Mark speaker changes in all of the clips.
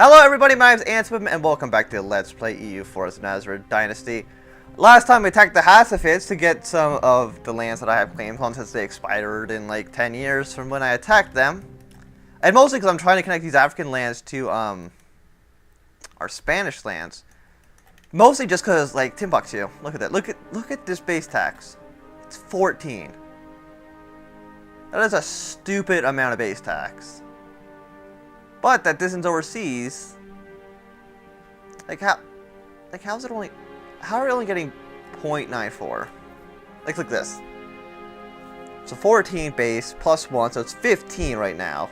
Speaker 1: Hello everybody, my name is Antwim, and welcome back to Let's Play EU Forest Nasrid Dynasty. Last time we attacked the Hasafids to get some of the lands that I have claims on since they expired in like 10 years from when I attacked them. And mostly because I'm trying to connect these African lands to our Spanish lands. Mostly just because, like, Timbuktu. Look at that. Look at this base tax. It's 14. That is a stupid amount of base tax. But that distance overseas, how's it only, how are we only getting 0.94? Like, look this. So 14 base plus 1, so it's 15 right now.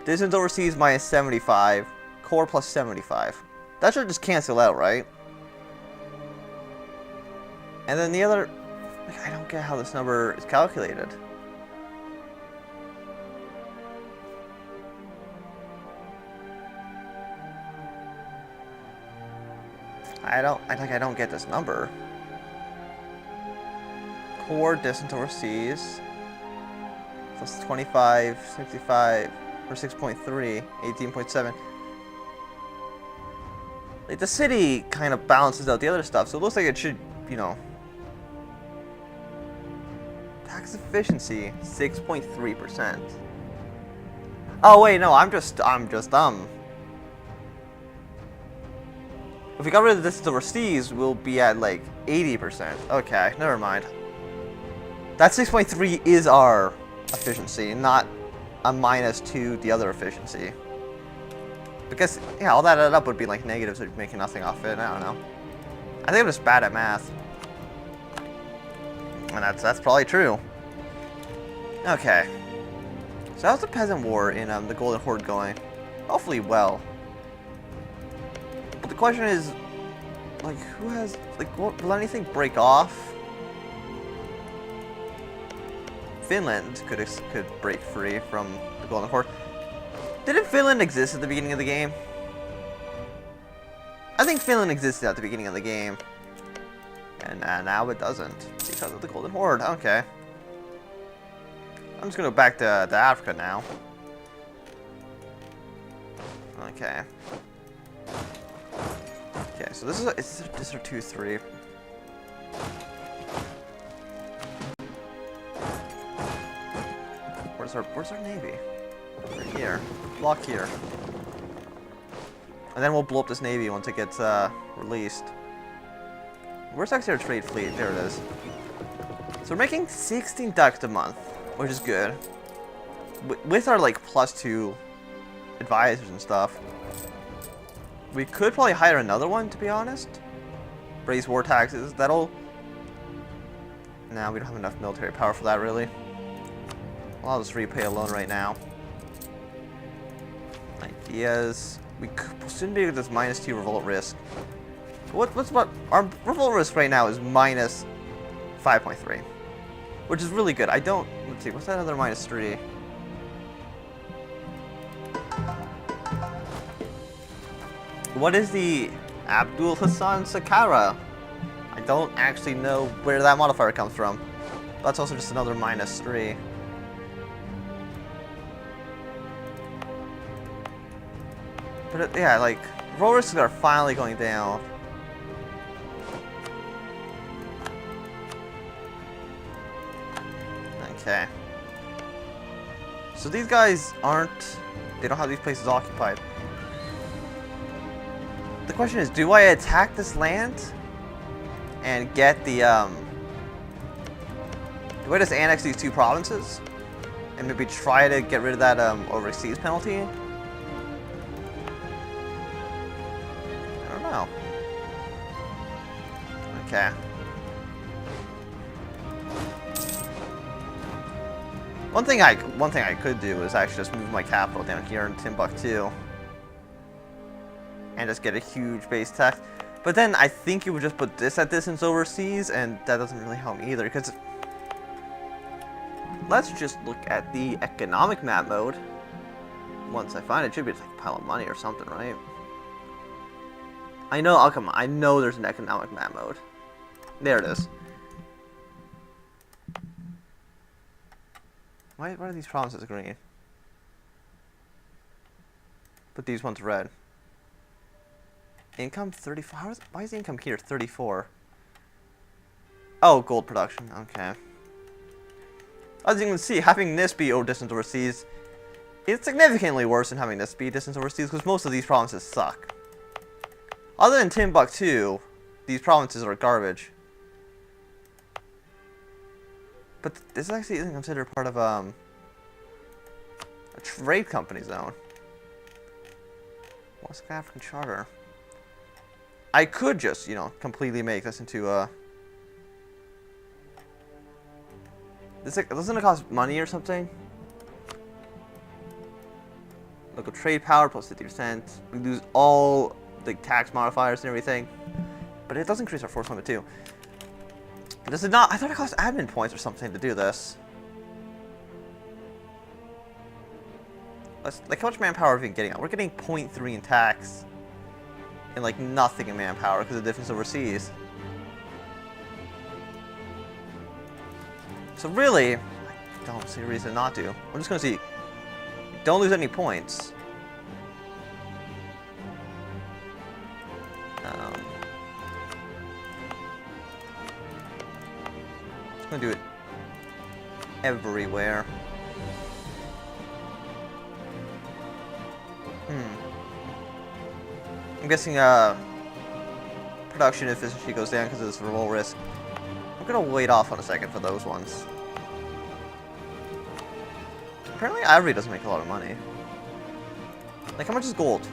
Speaker 1: Distance overseas minus 75, core plus 75. That should just cancel out, right? And then the other, I don't get how this number is calculated. I don't get this number. Core distance overseas plus 25, 65, or 6.3, 18.7. Like, the city kind of balances out the other stuff, so it looks like it should, you know. Tax efficiency 6.3%. Oh wait, no, I'm just dumb. If we got rid of the distance overseas, we'll be at like 80%. Okay, never mind. That 6.3 is our efficiency, not a -2 the other efficiency. Because, yeah, all that added up would be like negatives, so making nothing off it. I don't know. I think I'm just bad at math. And that's probably true. Okay. So how's the Peasant War in the Golden Horde going? Hopefully well. But the question is, like, who has, like, will anything break off? Finland could break free from the Golden Horde. Didn't Finland exist at the beginning of the game? I think Finland existed at the beginning of the game. And now it doesn't, because of the Golden Horde. Okay. I'm just gonna go back to Africa now. Okay. Okay, so this is a 2-3. Where's our navy? Right here. Block here. And then we'll blow up this navy once it gets released. Where's actually our trade fleet? There it is. So we're making 16 ducks a month, which is good. With our like +2 advisors and stuff. We could probably hire another one, to be honest. Raise war taxes. That'll... Nah, we don't have enough military power for that, really. Well, I'll just repay a loan right now. Ideas. We could soon be with this -2 revolt risk. What's our revolt risk right now is -5.3, which is really good. I don't... Let's see, what's that other -3? What is the Abdul Hassan Sakara? I don't actually know where that modifier comes from. That's also just another -3. But yeah, like, roll risks are finally going down. Okay. So these guys aren't... They don't have these places occupied. The question is, do I attack this land and get the, do I just annex these 2 provinces and maybe try to get rid of that, overseas penalty? I don't know. Okay. One thing I could do is actually just move my capital down here in Timbuktu. And just get a huge base tax. But then I think you would just put this at distance overseas, and that doesn't really help me either, because... Let's just look at the economic map mode. Once I find it, should be like a pile of money or something, right? I know, oh come on, I know there's an economic map mode. There it is. Why are these provinces green? But these ones red. Income 34. Why is the income here 34? Oh, gold production. Okay. As you can see, having this be distance overseas is significantly worse than having this be distance overseas because most of these provinces suck. Other than Timbuktu, these provinces are garbage. But this actually isn't considered part of a trade company zone. West African Charter. I could just, you know, completely make this into a... Doesn't it cost money or something? Local trade power plus 50%. We lose all the tax modifiers and everything. But it does increase our force limit too. Does it not? I thought it cost admin points or something to do this. Like, how much manpower are we getting? We're getting 0.3 in tax. And like nothing in manpower because of the difference overseas. So really, I don't see a reason not to. I'm just going to see. Don't lose any points. Just going to do it everywhere. I'm guessing production efficiency goes down because of this roll risk. I'm going to wait off on a second for those ones. Apparently Ivory doesn't make a lot of money. Like, how much is gold?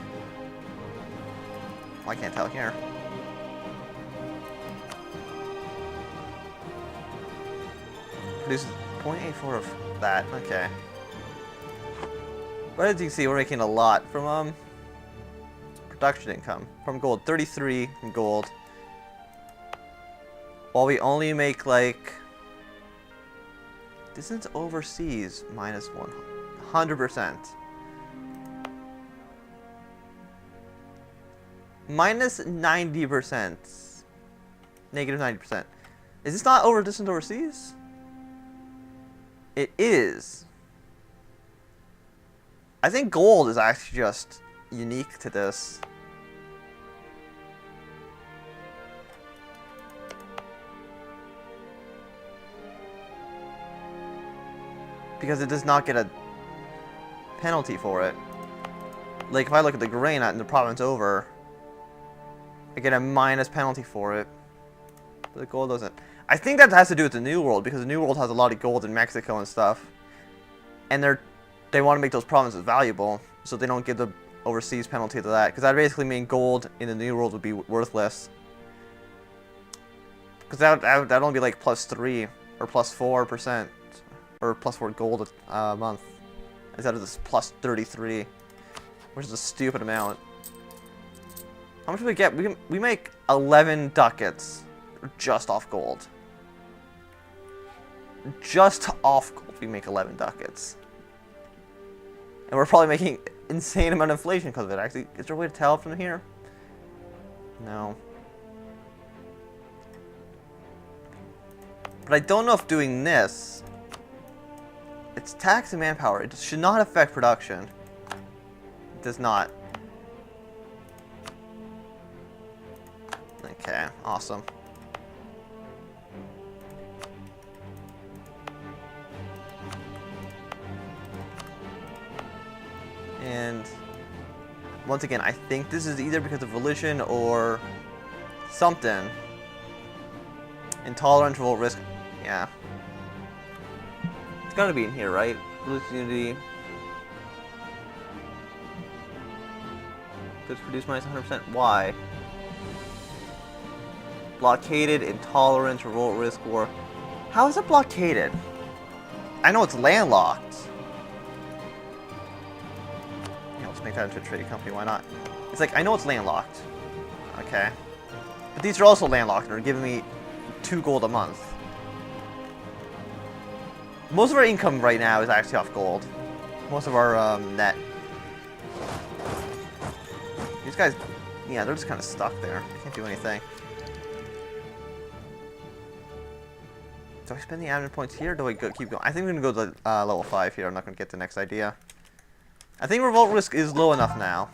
Speaker 1: Well, I can't tell here. Produces 0.84 of that. Okay. But as you can see, we're making a lot from production income. From gold. 33 from gold. While we only make like... Distance overseas minus 100%. Minus 90%. Negative 90%. Is this not over distance overseas? It is. I think gold is actually just unique to this. Because it does not get a penalty for it. Like, if I look at the grain in the province over, I get a minus penalty for it. But the gold doesn't. I think that has to do with the New World, because the New World has a lot of gold in Mexico and stuff. And they want to make those provinces valuable, so they don't give the overseas penalty to that. Because that basically means gold in the New World would be worthless. Because that'd only be like +3 or +4%. Or +4 gold a month. Instead of this +33. Which is a stupid amount. How much do we get? We make 11 ducats. Just off gold. Just off gold we make 11 ducats. And we're probably making insane amount of inflation because of it. Actually, is there a way to tell from here? No. But I don't know if doing this... It's tax and manpower. It should not affect production. It does not. Okay, awesome. And once again, I think this is either because of religion or something. Intolerance, revolt, risk. Yeah. It's gotta be in here, right? Religious unity. Goods produced minus 100%. Why? Blockaded, intolerance, revolt, risk, war. How is it blockaded? I know it's landlocked. Yeah, let's make that into a trading company, why not? It's like, I know it's landlocked. Okay. But these are also landlocked and are giving me 2 gold a month. Most of our income right now is actually off gold. Most of our net. These guys, yeah, they're just kind of stuck there. Can't do anything. Do I spend the admin points here or do I keep going? I think I'm going to go to level 5 here. I'm not going to get the next idea. I think revolt risk is low enough now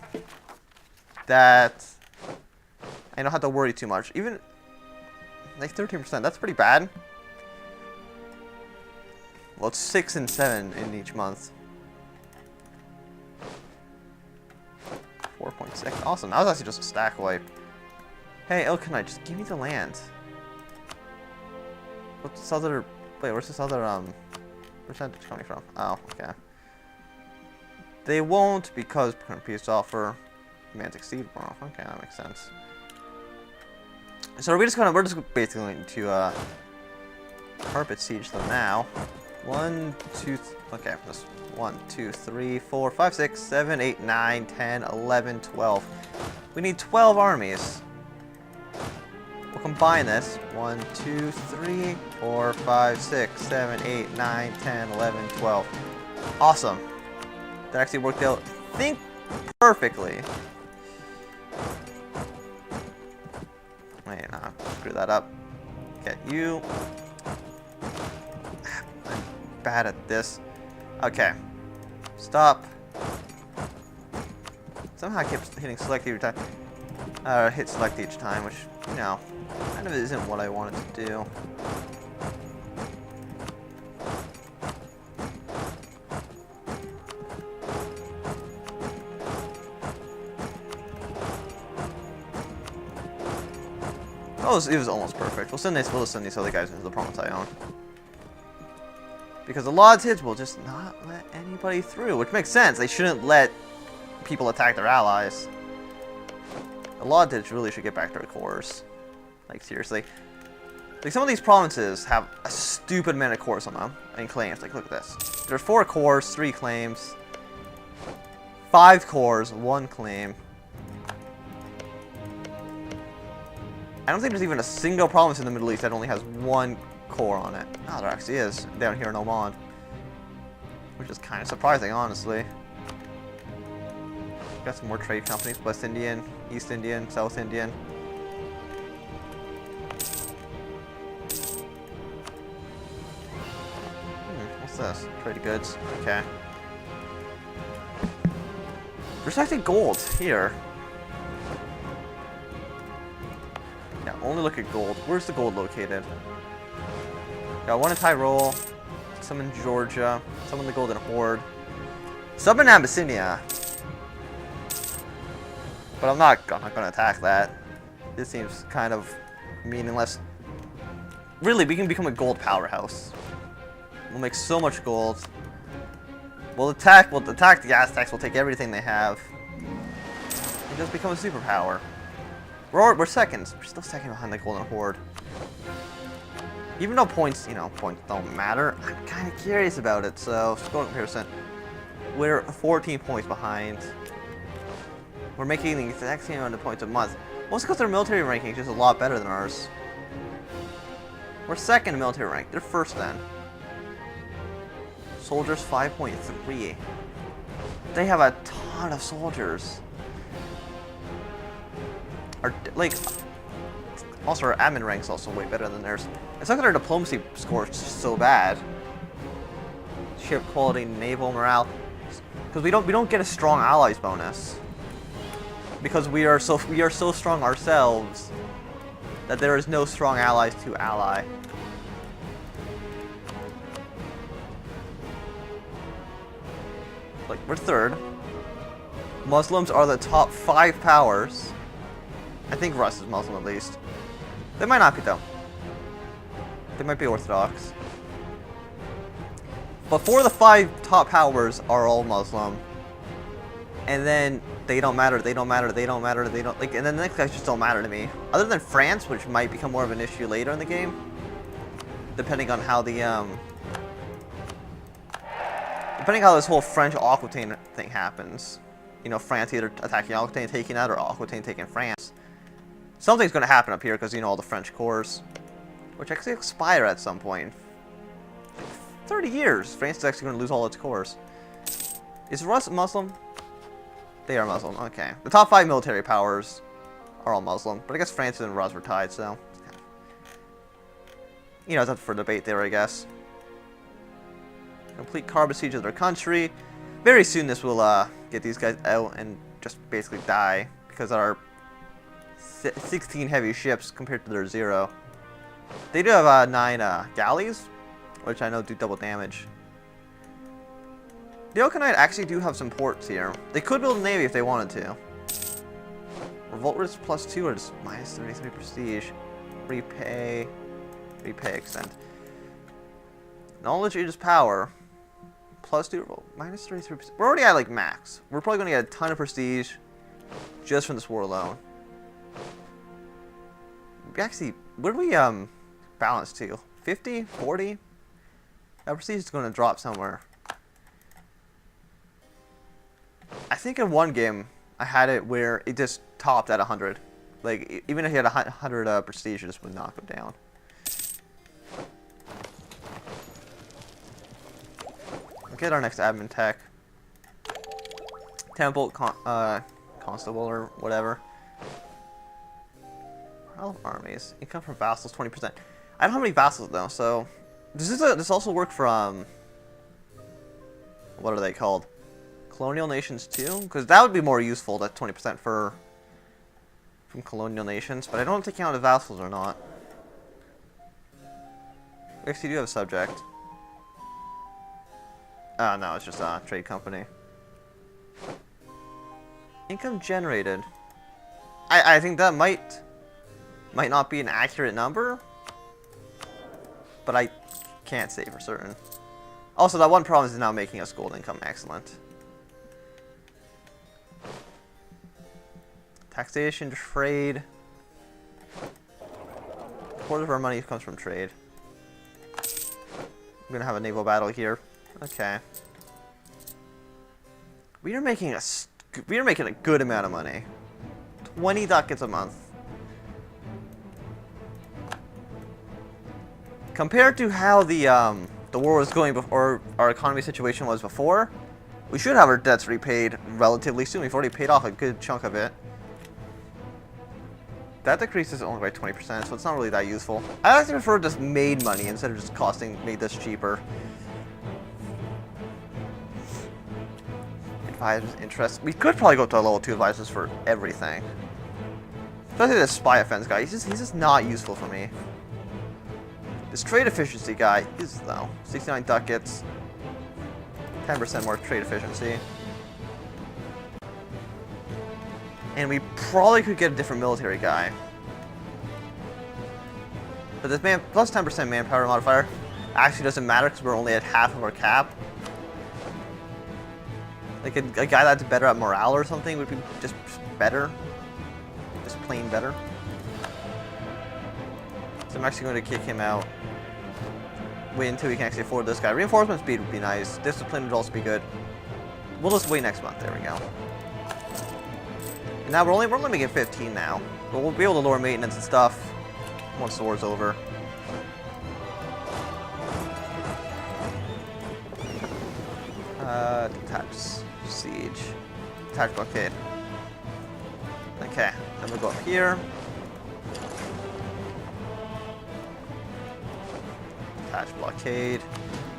Speaker 1: that I don't have to worry too much. Even like 13%, that's pretty bad. Well, it's 6 and 7 in each month. 4.6. Awesome. That was actually just a stack wipe. Hey, Elkanite, just give me the land. What's this other... Wait, where's this other, percentage coming from? Oh, okay. They won't because current peace offer Mantic Seed more. Okay, that makes sense. So we're just basically going to, carpet siege them now. 1, 2, okay, this 1, 2, 3, 4, 5, 6, 7, 8, 9, 10, 11, 12. We need 12 armies. We'll combine this. 1, 2, 3, 4, 5, 6, 7, 8, 9, 10, 11, 12. Awesome. That actually worked out, I think, perfectly. Wait, nah, screw that up. Get you. I'm bad at this. Okay. Stop. Somehow I kept hitting select every time. Hit select each time, which, you know, kind of isn't what I wanted to do. Oh, it was almost perfect. We'll send these other guys into the province I own. Because the Nasrids will just not let anybody through, which makes sense. They shouldn't let people attack their allies. The Nasrids really should get back to their cores. Like, seriously. Like, some of these provinces have a stupid amount of cores on them. And claims. Like, look at this. There are 4 cores, 3 claims. 5 cores, 1 claim. I don't think there's even a single province in the Middle East that only has 1 core on it. Oh, there actually is, down here in Oman. Which is kind of surprising, honestly. Got some more trade companies, West Indian, East Indian, South Indian. What's this? Trade goods, okay. There's actually gold here. Yeah, only look at gold. Where's the gold located? Got 1 in Tyrol, some in Georgia, some in the Golden Horde, some in Abyssinia. But I'm not gonna attack that. This seems kind of meaningless. Really, we can become a gold powerhouse. We'll make so much gold. We'll attack the Aztecs, we'll take everything they have. And just become a superpower. We're second. We're still second behind the Golden Horde. Even though points don't matter, I'm kind of curious about it. So, score comparison. We're 14 points behind. We're making the exact same amount of points a month. Mostly because their military ranking is just a lot better than ours. We're second in military rank. They're first then. Soldiers 5.3. They have a ton of soldiers. Also our admin rank's also way better than theirs. It's not that our diplomacy score is just so bad. Ship quality, naval morale, because we don't get a strong allies bonus. Because we are so strong ourselves that there is no strong allies to ally. Like, we're third. Muslims are the top 5 powers. I think Russ is Muslim at least. They might not be though. They might be Orthodox. But 4 of the 5 top powers are all Muslim. And then they don't matter, they don't matter, they don't matter, they don't, like, and then the next guys just don't matter to me. Other than France, which might become more of an issue later in the game. Depending on how the, depending on how this whole French Aquitaine thing happens. You know, France either attacking Aquitaine, taking that, or Aquitaine taking France. Something's going to happen up here because, you know, all the French cores. Which actually expire at some point. 30 years. France is actually going to lose all its cores. Is Rus Muslim? They are Muslim. Okay. The top 5 military powers are all Muslim. But I guess France and Rus were tied, so... You know, it's up for debate there, I guess. Complete carbon siege of their country. Very soon this will get these guys out and just basically die because our 16 heavy ships compared to their 0. They do have 9 galleys, which I know do double damage. The Sultanate actually do have some ports here. They could build a navy if they wanted to. Revolt risk +2 or just -33 prestige. Repay extent. Knowledge is power. +2 revolt. -33 prestige. We're already at like max. We're probably going to get a ton of prestige just from this war alone. Actually, where do we balance to? 50? 40? That prestige is going to drop somewhere. I think in one game I had it where it just topped at 100. Like, even if you had 100 prestige, it just would not go down. Get our next admin tech. Temple constable or whatever. Armies. Income from vassals 20%. I don't have any vassals though, so does also work for what are they called? Colonial nations too? Because that would be more useful, that 20% from colonial nations, but I don't think count the vassals or not. We actually do have a subject. No, it's just a trade company. Income generated. I think that might not be an accurate number, but I can't say for certain. Also, that one province is now making us gold income. Excellent. Taxation, trade. A quarter of our money comes from trade. We're gonna have a naval battle here. Okay. We are making a good amount of money. 20 ducats a month. Compared to how the war was going before, our economy situation was before, we should have our debts repaid relatively soon. We've already paid off a good chunk of it. That decreases only by 20%, so it's not really that useful. I actually prefer just made money instead of just made this cheaper. Advisors interest. We could probably go to level 2 advisors for everything. Especially this spy offense guy. He's just not useful for me. This trade efficiency guy is though. 69 ducats. 10% more trade efficiency. And we probably could get a different military guy. But this man plus 10% manpower modifier actually doesn't matter because we're only at half of our cap. Like a guy that's better at morale or something would be just better. Just plain better. So I'm actually going to kick him out. Wait until we can actually afford this guy. Reinforcement speed would be nice. Discipline would also be good. We'll just wait next month. There we go. And now we're only making 15 now. But we'll be able to lower maintenance and stuff once the war's over. Detach siege. Detach blockade. Okay, then we'll go up here. Detach blockade.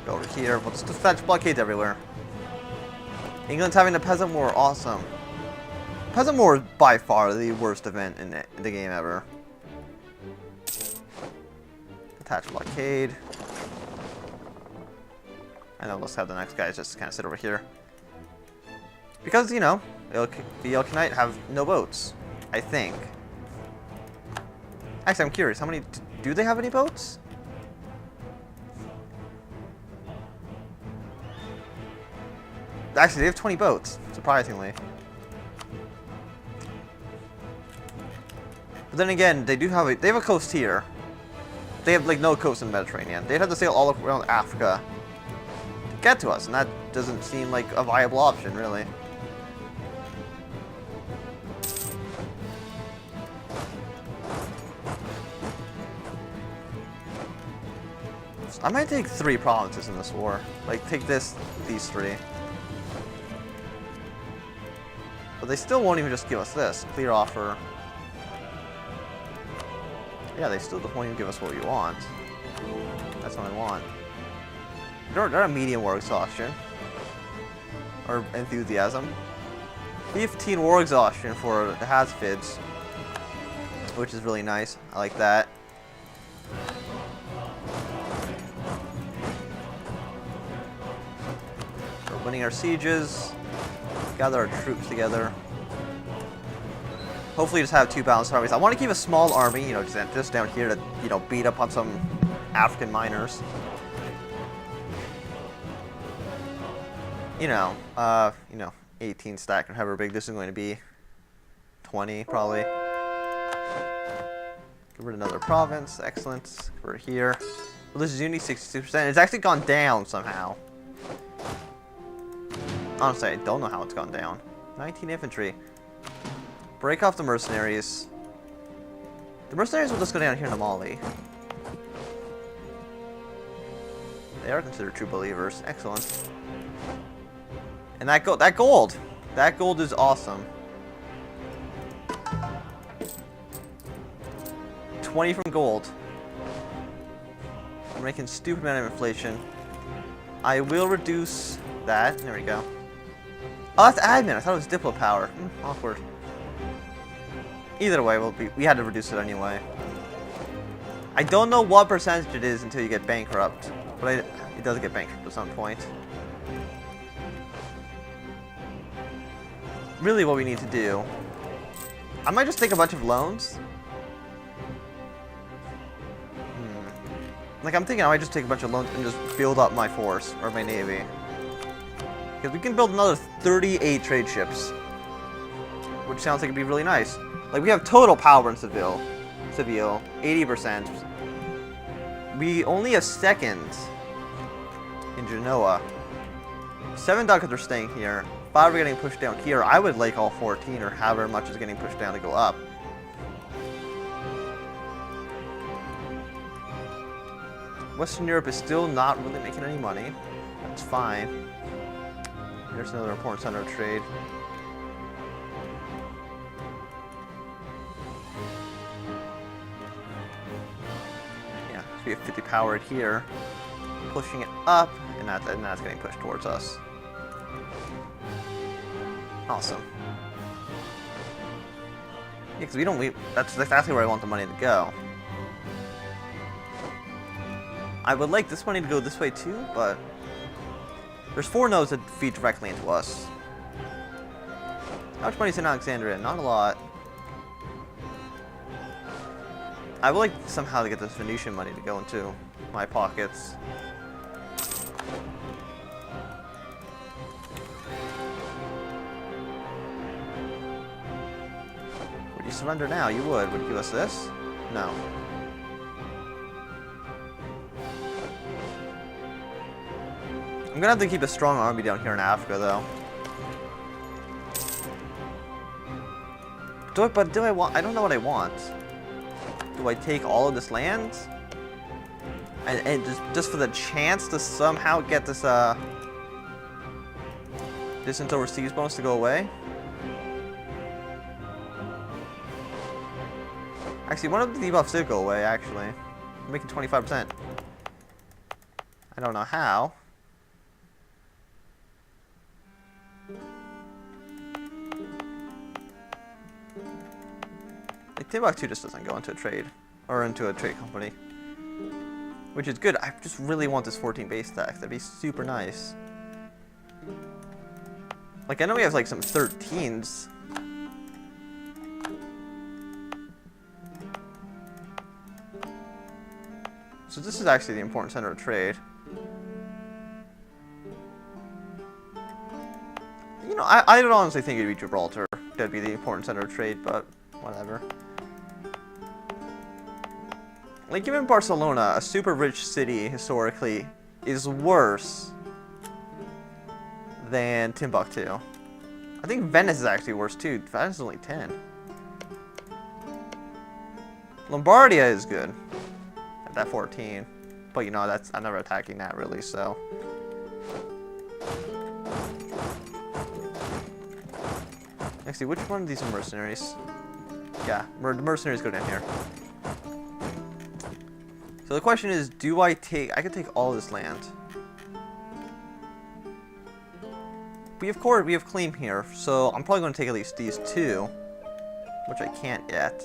Speaker 1: Go over here. We'll just detach blockades everywhere. England's having the peasant war. Awesome. Peasant war is by far the worst event in the game ever. Detach blockade. And then let's have the next guys just kind of sit over here. Because, you know, the Sultanate have no boats, I think. Actually, I'm curious, how many... Do they have any boats? Actually, they have 20 boats, surprisingly. But then again, they have a coast here. They have, like, no coast in the Mediterranean. They'd have to sail all around Africa to get to us, and that doesn't seem like a viable option, really. I might take 3 provinces in this war. Like, take these 3. But they still won't even just give us this. Clear offer. Yeah, they still won't even give us what we want. That's what I want. They're a medium war exhaustion. Or enthusiasm. 15 war exhaustion for the Hasafids, which is really nice. I like that. We're winning our sieges. Gather our troops together. Hopefully just have 2 balanced armies. I want to keep a small army, you know, just down here to, you know, beat up on some African miners. You know, 18 stack or however big this is going to be. 20 probably. Give it another province. Excellent. We're here. Well, this is only 66%. It's actually gone down somehow. Honestly, I don't know how it's gone down. 19 infantry. Break off the mercenaries. The mercenaries will just go down here to Mali. They are considered true believers. Excellent. And that gold! That gold is awesome. 20 from gold. We're making stupid amount of inflation. I will reduce that. There we go. Oh, that's admin. I thought it was Diplo power. Awkward. Either way, we had to reduce it anyway. I don't know what percentage it is until you get bankrupt, but it does get bankrupt at some point. Really what we need to do, I might just take a bunch of loans. Like, I'm thinking I might just take a bunch of loans and just build up my force, or my navy. Because we can build another 38 trade ships. Which sounds like it'd be really nice. Like, we have total power in Seville, 80%. We only have second in Genoa. 7 ducats are staying here. 5 are getting pushed down here. I would like all 14, or however much is getting pushed down to go up. Western Europe is still not really making any money. That's fine. Here's another important center of trade. Yeah, so we have 50 power here. Pushing it up, and that's getting pushed towards us. Awesome. Yeah, because that's exactly where I want the money to go. I would like this money to go this way too, but there's 4 nodes that feed directly into us. How much money's in Alexandria? Not a lot. I would like somehow to get this Venetian money to go into my pockets. Would you surrender now? You would. Would you give us this? No. I'm gonna have to keep a strong army down here in Africa, though. Do I want? I don't know what I want. Do I take all of this land? And just for the chance to somehow get this distance overseas bonus to go away? Actually, one of the debuffs did go away. Actually, I'm making 25%. I don't know how. Timbuktu just doesn't go into a trade, or into a trade company, which is good. I just really want this 14 base stack. That'd be super nice. Like, I know we have like some 13s. So this is actually the important center of trade. You know, I don't honestly think it'd be Gibraltar that'd be the important center of trade, but whatever. Like, even Barcelona, a super rich city historically, is worse than Timbuktu. I think Venice is actually worse too. Venice is only 10. Lombardia is good at that 14, but you know, I'm never attacking that really, so. Actually, which one of these are mercenaries? Yeah, the mercenaries go down here. So the question is, I could take all this land. we have claim here, so I'm probably going to take at least these two, which I can't yet.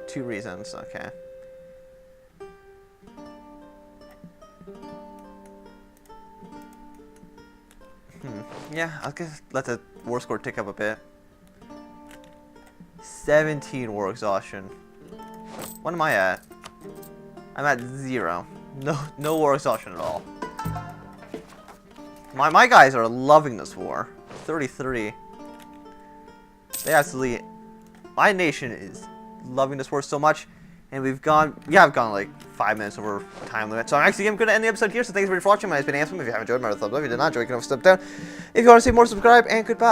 Speaker 1: 2 reasons, okay. Yeah, I'll just let the war score tick up a bit. 17 war exhaustion. What am I at? I'm at 0. No war exhaustion at all. My guys are loving this war. 33. They absolutely... My nation is loving this war so much. And we've gone like 5 minutes over time limit. So I'm actually going to end the episode here. So thanks for watching. My name's been Ansem. If you haven't enjoyed, remember to thumbs up. If you did not enjoy, you can have a step down. If you want to see more, subscribe, and goodbye.